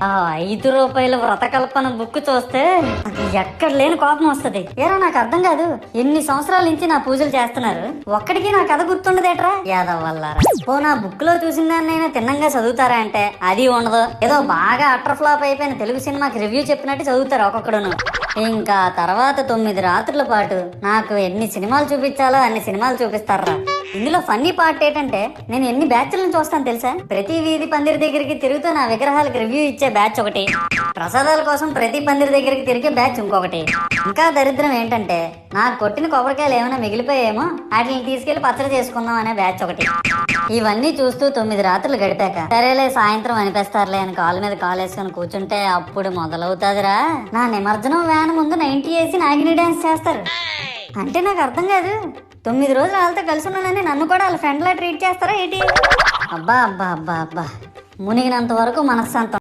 ఆ ₹5 వ్రతకల్పన బుక్ చూస్తే ఎక్కడ లేని కోపం వస్తుంది. ఏరా నాకు అర్థం కాదు, ఎన్ని సంవత్సరాల నుంచి నా పూజలు చేస్తున్నారు, ఒక్కడికి నా కథ గుర్తుండదేట్రా యాదవ్ వల్లారా. ఓ నా బుక్ లో చూసిన దాన్నైనా తిన్నంగా చదువుతారా అంటే అది ఉండదు. ఏదో బాగా అటర్ ఫ్లాప్ అయిపోయిన తెలుగు సినిమాకి రివ్యూ చెప్పినట్టు చదువుతారు ఒక్కొక్కడును. ఇంకా తర్వాత 9 రాత్రుల పాటు నాకు ఎన్ని సినిమాలు చూపించాలో అన్ని సినిమాలు చూపిస్తారా. ఇందులో ఫన్నీ పార్ట్ ఏంటంటే నేను ఎన్ని బ్యాచ్లను చూస్తాను తెలుసా. ప్రతి వీధి పందిరి దగ్గరికి తిరుగుతూ నా విగ్రహాలకు రివ్యూ ఇచ్చే బ్యాచ్ ఒకటి, ప్రసాదాల కోసం ప్రతి పందిరి దగ్గరికి తిరిగే బ్యాచ్ ఇంకొకటి, ఇంకా దరిద్రం ఏంటంటే నాకు కొట్టిన కొబ్బరికాయలు ఏమైనా మిగిలిపోయేమో వాటిని తీసుకెళ్లి పచ్చడి చేసుకుందాం అనే బ్యాచ్ ఒకటి. ఇవన్నీ చూస్తూ 9 రాత్రులు గడిపాక సరేలే సాయంత్రం అనిపిస్తారులే అని కాలు మీద కాలు వేసుకొని కూర్చుంటే అప్పుడు మొదలవుతాదిరా నా నిమజ్జనం వ్యాన్ ముందు 90 వేసి నాగిని డాన్స్ చేస్తారు. అంటే నాకు అర్థం కాదు, 9 రోజులు వాళ్ళతో కలిసి ఉన్నానని నన్ను కూడా వాళ్ళ ఫ్రెండ్ లా ట్రీట్ చేస్తారా ఏంటి? అబ్బా అబ్బా అబ్బా అబ్బా, మునిగినంత వరకు మనశ్శాంతం.